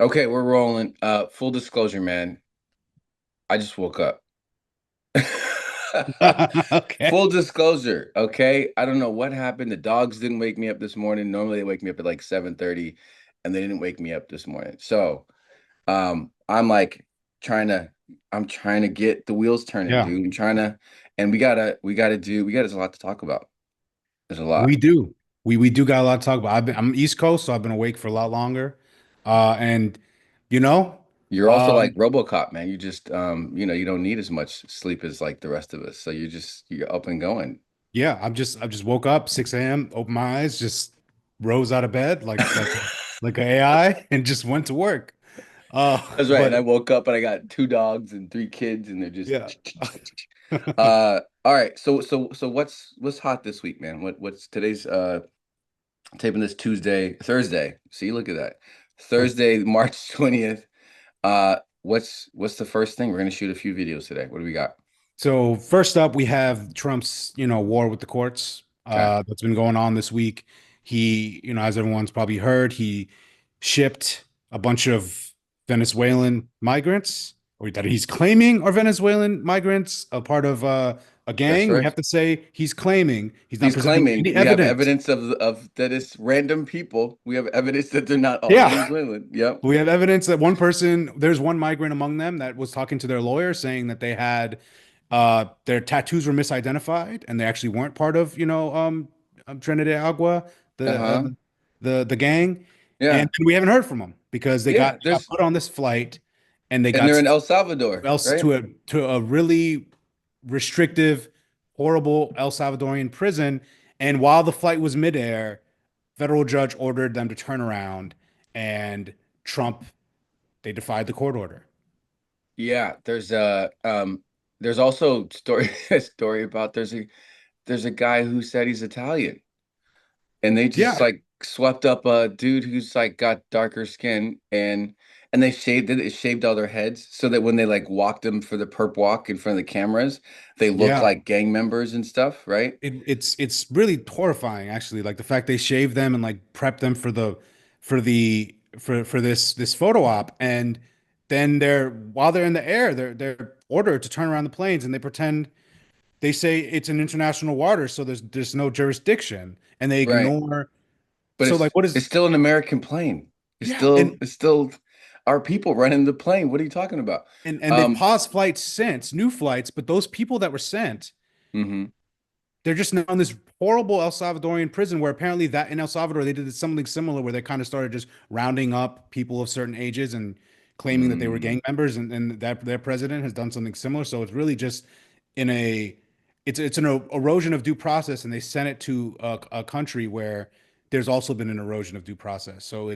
Okay, we're rolling. Full disclosure, man. I just woke up. Okay. Full disclosure, okay? I don't know what happened. The dogs didn't wake me up this morning. Normally they wake me up at like 7:30, and they didn't wake me up this morning. So, I'm like trying to I'm trying to get the wheels turning, Yeah, dude. I'm trying to and we got a lot to talk about. There's a we lot. do. We do got a lot to talk about. I'm East Coast, so I've been awake for a lot longer. And you know, You're also like um, RoboCop, man. You just you don't need as much sleep as like the rest of us. So you're up and going. yeah, I just woke up 6 a.m., opened my eyes, just rose out of bed like an AI and just went to work. That's right. And I But woke up and I got two dogs and three kids, and they're just yeah. all right. So what's hot this week, man? What's today's taping this Thursday. See, look at that. Thursday, March 20th. What's the first thing? We're gonna shoot a few videos today. What do we got? So first up, we have Trump's, war with the courts, Okay. that's been going on this week. He, as everyone's probably heard, he shipped a bunch of Venezuelan migrants, or that he's claiming are Venezuelan migrants, a part of a That's gang. We right. have to say he's claiming. He's not He's presenting claiming any we have evidence. evidence of that it's random people. We have evidence that they're not all Yeah. Venezuelan. Yep. We have evidence that there's one migrant among them that was talking to their lawyer saying that they had their tattoos were misidentified and they actually weren't part of, Trinidad Agua, the Uh-huh. the gang. And Yeah. we haven't heard from them because Yeah. they got put on this flight and they And got they're in El Salvador, else right? to a really restrictive, horrible El Salvadorian prison. And while the flight was midair, federal judge ordered them to turn around, and Trump they defied the court order. Yeah, there's also story a story about there's a guy who said he's Italian, and they just Yeah, like swept up a dude who's like got darker skin, and they shaved all their heads so that when they like walked them for the perp walk in front of the cameras, they look yeah. like gang members and stuff, right? It's really horrifying, actually. Like the fact they shaved them and like prepped them for this photo op, and then while they're in the air, they're ordered to turn around the planes, and they say it's an international water, so there's no jurisdiction, and they Right. ignore. But So like, what it's is? still an American plane. Yeah, It's still our people running the plane. What are you talking about? and they've Um, paused flights since, new flights, but those people that were sent, mhm. they're just now in this horrible El Salvadorian prison where apparently that in El Salvador they did something similar where they kind of started just rounding up people of certain ages and claiming that they were Mm. gang members, and that their president has done something similar. So it's really just in a it's an erosion of due process, and they sent it to a country where there's also been an erosion of due process. So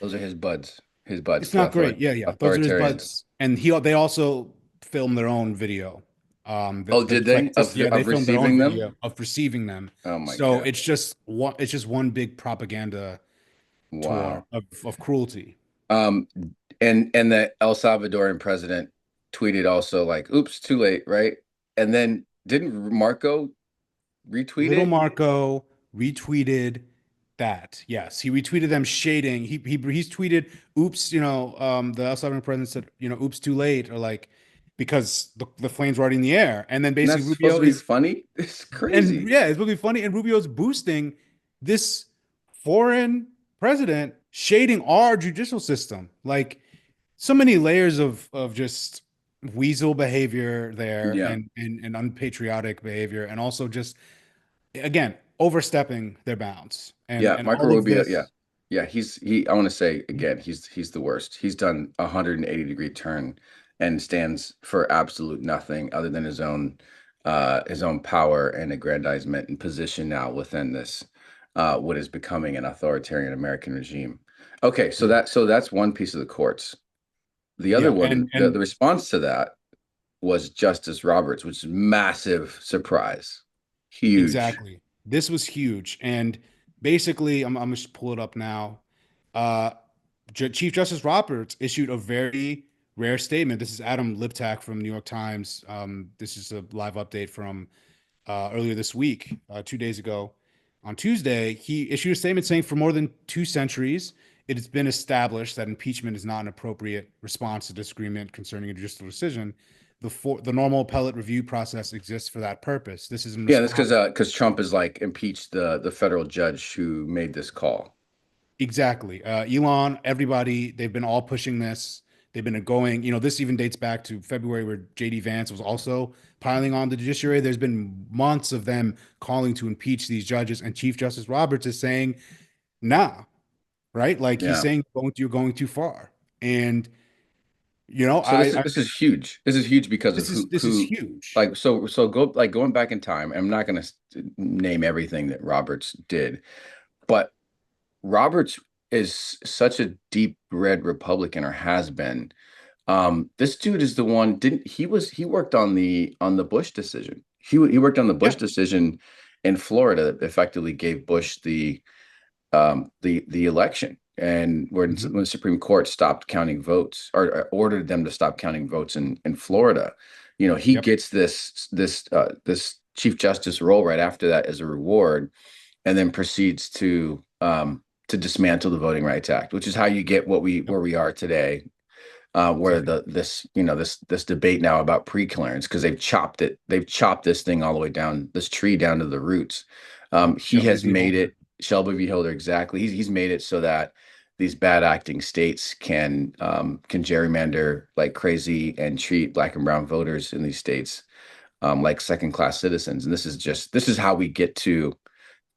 Those are his buds, it's not great. Yeah, yeah. Those are his authoritarians. buds. And they also filmed their own video. Oh, The did they defense, yeah, they of filmed their own receiving them? video of receiving them. Oh my So God. it's just one big propaganda tour Wow. of cruelty. Um, and the El Salvadorian president tweeted also like, "Oops, too late," right? And then didn't Marco retweet Little it? Marco retweeted that. Yes, he retweeted them shading. He's tweeted, "Oops," the El Salvador president said, "Oops, too late," or like because the flames were already in the air. And then And basically that's supposed Rubio to be is funny. It's And crazy. yeah, it's really funny. And Rubio's boosting this foreign president, shading our judicial system. Like so many layers of just weasel behavior there, Yeah. and unpatriotic behavior, and also just again overstepping their bounds. Yeah, And Marco all of Rubio, yeah. this, Yeah, I want to say again, he's the worst. He's done a 180-degree turn and stands for absolute nothing other than his own power and aggrandizement and position now within this what is becoming an authoritarian American regime. Okay, yeah, so that's one piece of the courts. The other yeah, one, the and response to that was Justice Roberts, which is massive surprise. Huge. exactly. This was huge. And basically, I'm just pull it up now. Uh, Chief Justice Roberts issued a very rare statement. This is Adam Liptak from New York Times. This is a live update from earlier this week, 2 days ago. On Tuesday, he issued a statement saying for more than 2 centuries, it has been established that impeachment is not an appropriate response to disagreement concerning a judicial decision. The normal appellate review process exists for that purpose. This is in Yeah, that's response. because Trump is like impeached the federal judge who made this call. Exactly. Elon, everybody, they've been all pushing this. They've been going, this even dates back to February where JD Vance was also piling on the judiciary. There's been months of them calling to impeach these judges, and Chief Justice Roberts is saying, nah, right? Like he's Yeah. saying you're going too far. And So this is huge. This is huge because of this is who huge. like so go like going back in time. I'm not going to name everything that Roberts did, but Roberts is such a deep red Republican or has been. This dude is the one, didn't he worked on the Bush decision. He worked on the Bush Yeah. decision in Florida that effectively gave Bush the election, and when Mhm. the Supreme Court stopped counting votes or ordered them to stop counting votes in Florida. He Yep. gets this Chief Justice role right after that as a reward, and then proceeds to dismantle the Voting Rights Act, which is how you get Yep. where we are today, where Exactly. this debate now about pre-clearance, because they've chopped this thing all the way down, this tree down to the roots. He Shelby has v. made Holder. it, Shelby v. Holder, exactly. He's made it so that these bad acting states can gerrymander like crazy and treat black and brown voters in these states like second class citizens. And this is how we get to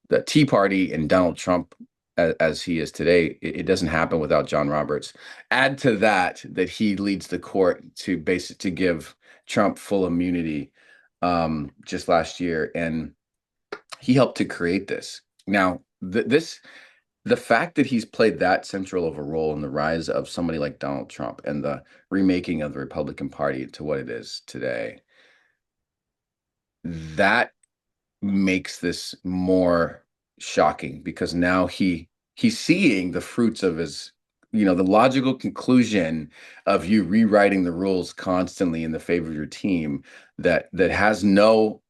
the Tea Party and Donald Trump as he is today. It doesn't happen without John Roberts. Add to that he leads the court to give Trump full immunity just last year, and he helped to create this. Now, the fact that he's played that central of a role in the rise of somebody like Donald Trump and the remaking of the Republican Party to what it is today, that makes this more shocking because now he's seeing the fruits of his, the logical conclusion of you rewriting the rules constantly in the favor of your team, that has no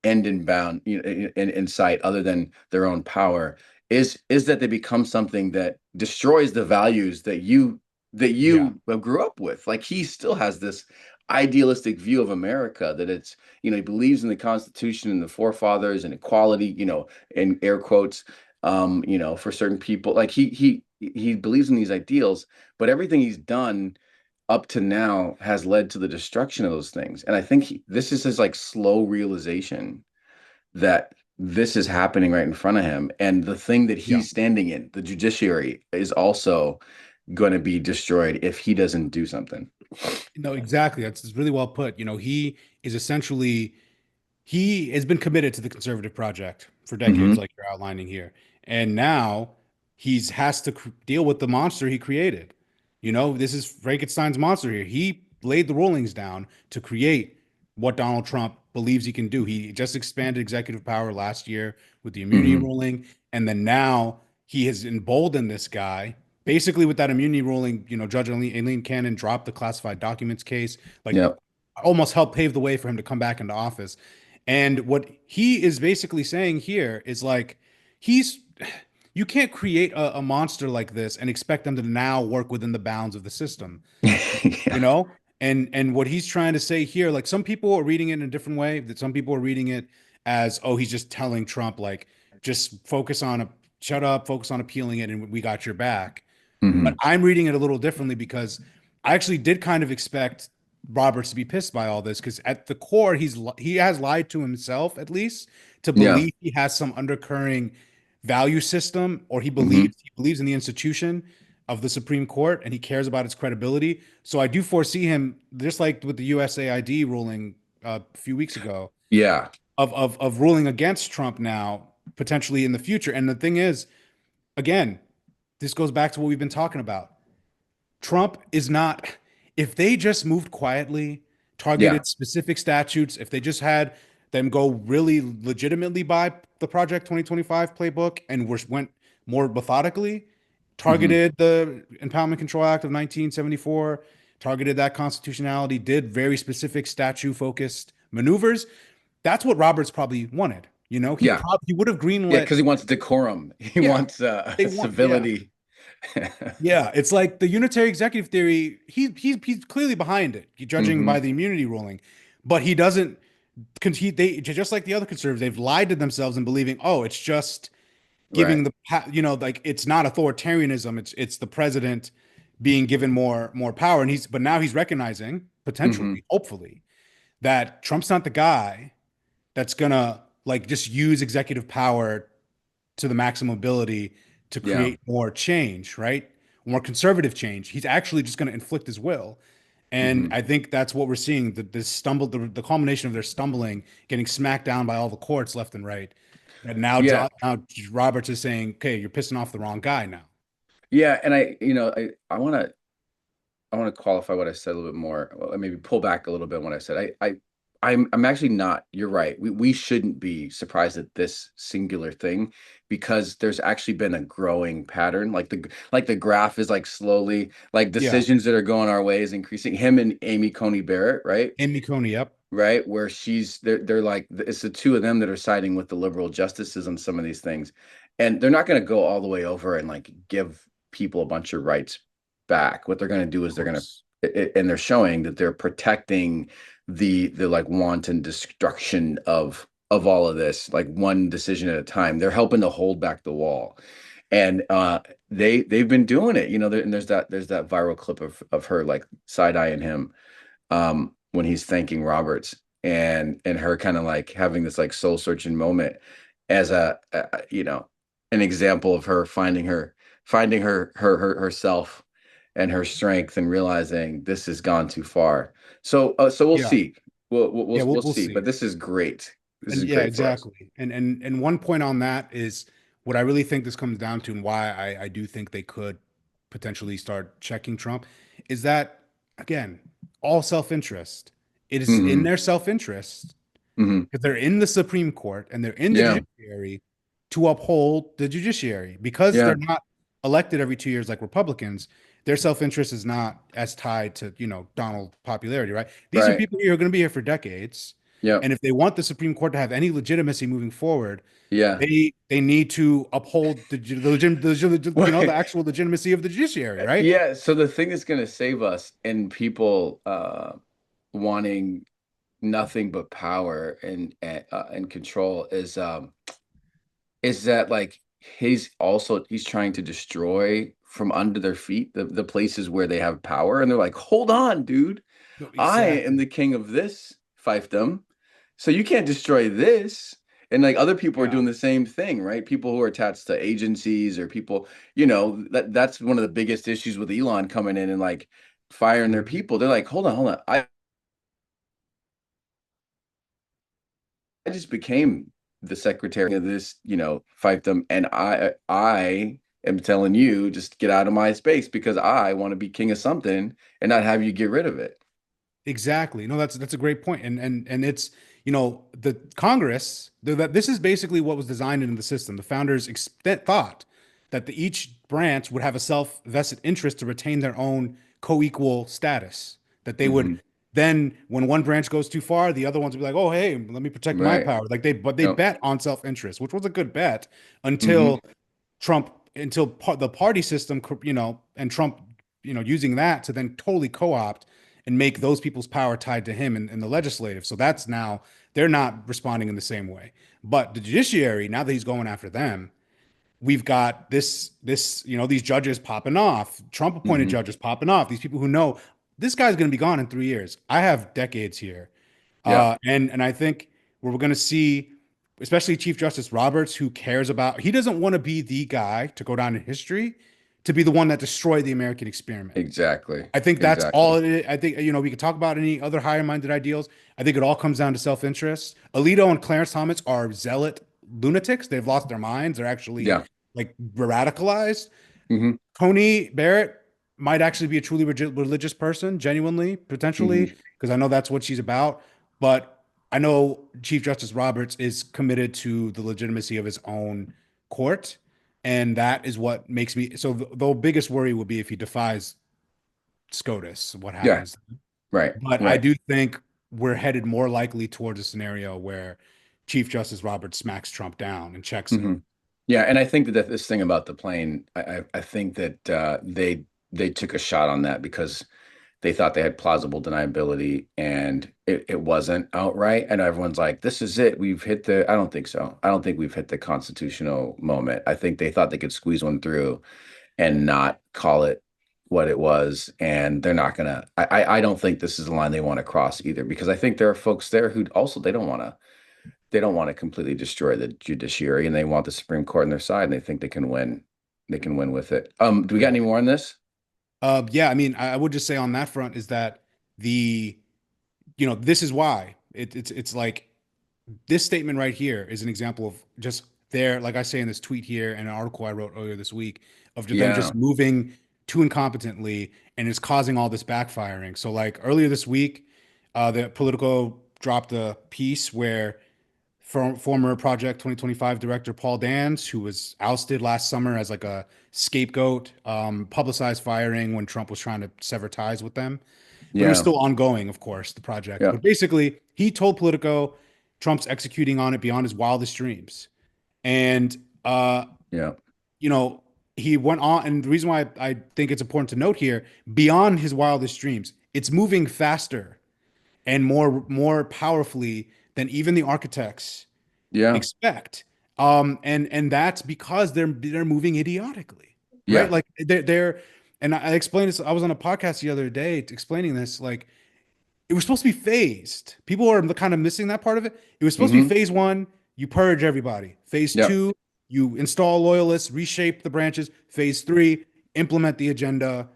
end in bound, in sight other than their own power, is that they become something that destroys the values Yeah. that you grew up with. Like, he still has this idealistic view of America, that it's, he believes in the Constitution and the forefathers and equality, in air quotes, for certain people. Like, he believes in these ideals, but everything he's done up to now has led to the destruction of those things. And I think this is his like slow realization that this is happening right in front of him. And the thing that Yeah. he's standing in, the judiciary, is also going to be destroyed if he doesn't do something. No, exactly. That's really well put. He is essentially he has been committed to the conservative project for decades, Hmm. like you're outlining here. And now he's has to deal with the monster he created. This is Frankenstein's monster here. He laid the rulings down to create what Donald Trump believes he can do. He just expanded executive power last year with the immunity Hmm. ruling. And then now he has emboldened this guy. Basically, with that immunity ruling, Judge Aileen Cannon dropped the classified documents case, like Yep. almost helped pave the way for him to come back into office. And what he is basically saying here is like, he's, you can't create a monster like this and expect them to now work within the bounds of the system, you Yeah. know? And what he's trying to say here, like some people are reading it in a different way, that some people are reading it as, oh, he's just telling Trump, like, just shut up, focus on appealing it, and we got your back. But Hmm. I'm reading it a little differently because I actually did kind of expect Roberts to be pissed by all this because at the core he has lied to himself at least to Yeah. believe he has some undercurring value system, or Hmm. he believes in the institution of the Supreme Court and he cares about its credibility. So I do foresee him, just like with the USAID ruling a few weeks ago, Yeah. of ruling against Trump now potentially in the future. And the thing is, again, this goes back to what we've been talking about. Trump is not, if they just moved quietly, Yeah. targeted specific statutes, if they just had them go really legitimately by the Project 2025 playbook and went more methodically, Hmm. targeted the Impoundment Control Act of 1974, targeted that constitutionality, did very specific statute focused maneuvers. That's what Roberts probably wanted. Yeah. He would have Yeah. greenlit. Because he wants decorum. He Yeah, wants they want. Yeah, civility. Yeah, it's like the unitary executive theory. He's clearly behind it, judging Hmm. by the immunity ruling, but he doesn't. They just like the other conservatives, they've lied to themselves in believing, oh, it's just Right. giving like it's not authoritarianism. It's the president being given more power, and he's but now he's recognizing Hmm. potentially, hopefully, that Trump's not the guy that's gonna like just use executive power to the maximum ability to Yeah. create more change, right? More conservative change. He's actually just going to inflict his will. And Hmm. I think that's what we're seeing, the culmination of their stumbling, getting smacked down by all the courts left and right. And Yeah. now Roberts is saying, okay, you're pissing off the wrong guy now. Yeah. And I want to qualify what I said a little bit more, well, maybe pull back a little bit when I said I'm actually not. You're right. We shouldn't be surprised at this singular thing because there's actually been a growing pattern. Like the graph is like slowly like Yeah. decisions that are going our way is increasing. Him and Amy Coney Barrett, right? Amy Coney, yep. Right? Where they're like it's the two of them that are siding with the liberal justices on some of these things. And they're not going to go all the way over and like give people a bunch of rights back. What they're going to do Of is they're going course. to and they're showing that they're protecting the like wanton destruction of all of this, like one decision at a time. They're helping to hold back the wall. And they've been doing it, and there's that viral clip of her like side-eyeing him when he's thanking Roberts and her kind of like having this like soul searching moment as an example of her finding herself and her strength and realizing this has gone too far. So we'll Yeah. see. Yeah, We'll we'll see. But see. this is great. This And is yeah, great for us. exactly. And one point on that is what I really think this comes down to, and why I do think they could potentially start checking Trump, is that again, all self-interest. It is in Hmm. their self-interest Hmm. because they're in the Supreme Court and they're in the Yeah. judiciary to uphold the judiciary because they're Yeah. not elected every 2 years like Republicans. Their self-interest is not as tied to, Donald popularity, right? These are Right. people who are going to be here for decades. Yep. And if they want the Supreme Court to have any legitimacy moving forward, Yeah. they need to uphold the actual legitimacy of the judiciary, right? Yeah. So the thing that's going to save us and people wanting nothing but power and control is that like he's trying to destroy from under their feet the places where they have power, and they're like, hold on, dude, No, I am exactly. the king of this fiefdom, so you can't destroy this. And like other people are Yeah. doing the same thing, right? People who are attached to agencies or people, that's one of the biggest issues with Elon coming in and like firing their Mhm. people. They're like, hold on, I just became the secretary of this, fiefdom, and I am telling you just get out of my space because I want to be king of something and not have you get rid of it. Exactly. No, that's a great point. And it's, the Congress, that this is basically what was designed into the system. The founders thought that each branch would have a self-vested interest to retain their own co-equal status. That they would Hmm. then, when one branch goes too far, the other ones would be like, "Oh, hey, let me protect my Right. power." But they Yep. bet on self-interest, which was a good bet Hmm. until the party system, and Trump, using that to then totally co-opt and make those people's power tied to him in the legislative. So that's now they're not responding in the same way. But the judiciary, now that he's going after them, we've got these judges popping off, Trump appointed Hmm. judges popping off, these people who know this guy's going to be gone in 3 years. I have decades here. Yeah. And I think we're going to see, especially Chief Justice Roberts, who cares about, he doesn't want to be the guy to go down in history to be the one that destroyed the American experiment. Exactly. I think that's all Exactly. it is. I think, we could talk about any other higher minded ideals. I think it all comes down to self interest. Alito and Clarence Thomas are zealot lunatics. They've lost their minds. They're actually Yeah. like radicalized. Hmm. Coney Barrett might actually be a truly religious person, genuinely, potentially, Hmm. because I know that's what she's about. But I know Chief Justice Roberts is committed to the legitimacy of his own court. And that is what makes me so the biggest worry would be if he defies SCOTUS, what Yeah. happens. Right. But I Right. do think we're headed more likely towards a scenario where Chief Justice Roberts smacks Trump down and checks Hmm. him. Yeah, and I think that this thing about the plane, I think that they took a shot on that because they thought they had plausible deniability and it wasn't outright. And everyone's like, this is it. We've hit the, I don't think so. I don't think we've hit the constitutional moment. I think they thought they could squeeze one through and not call it what it was. And they're not gonna, I don't think this is the line they want to cross either, because I think there are folks there who also they don't want to completely destroy the judiciary and they want the Supreme Court on their side and they think they can win with it. Do we got any more on this? Yeah, I mean, I would just say on that front is that the, this is why it's like this statement right here is an example of just their, like I say in this tweet here and an article I wrote earlier this week of them Yeah, just moving too incompetently and it's causing all this backfiring. So like earlier this week, the Politico dropped a piece where former Project 2025 director Paul Dance, who was ousted last summer as like a scapegoat, publicized firing when Trump was trying to sever ties with them. But it was yeah, still ongoing, of course, the project. yeah, But basically, he told Politico Trump's executing on it beyond his wildest dreams. And, yeah, you know, he went on. And the reason why I think it's important to note here, beyond his wildest dreams, it's moving faster and more powerfully than even the architects yeah, expect. And that's because they're moving idiotically, right? yeah. Like and I explained this. I was on a podcast the other day explaining this. Like it was supposed to be phased. People are kind of missing that part of it. It was supposed to be Mm-hmm. phase one, you purge everybody. Phase Yep. two, you install loyalists, reshape the branches. Phase three, implement the agenda,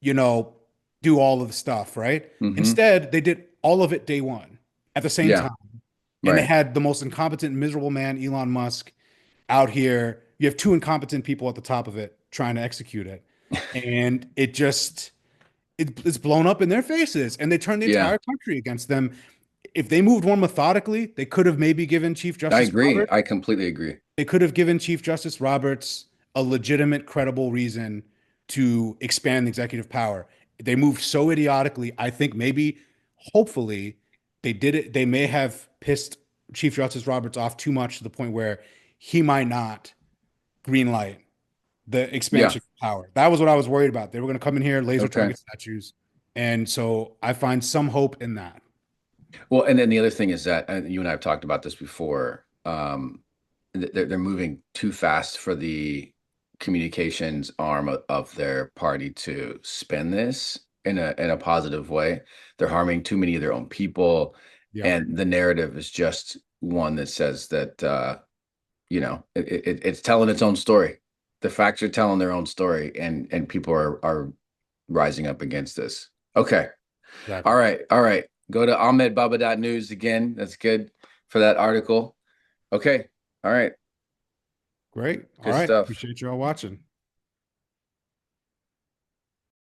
you know, do all of the stuff, right? Mm-hmm. Instead, they did all of it day one at the same Yeah. time. And they Right. had the most incompetent, miserable man, Elon Musk, out here. You have two incompetent people at the top of it trying to execute it. And it's blown up in their faces. And they turned the Yeah. entire country against them. If they moved more methodically, they could have maybe given Chief I Justice agree. Roberts I completely agree. they could have given Chief Justice Roberts a legitimate, credible reason to expand the executive power. They moved so idiotically. I think maybe, hopefully, they did it. They may have pissed Chief Justice Roberts off too much to the point where he might not green light the Yeah. expansion of power. That was what I was worried about. They were going to come in here, laser Okay. target statues. And so I find some hope in that. Well, and then the other thing is that you and I have talked about this before. They're moving too fast for the communications arm of their party to spin this in a positive way. They're harming too many of their own people, Yep. and the narrative is just one that says that it's telling its own story. The facts are telling their own story, and people are rising up against this. Okay. All Exactly. right. All right. Go to ahmedbaba.news again. That's good for that article. Okay. All right. Great. All Good right. stuff. Appreciate you all watching.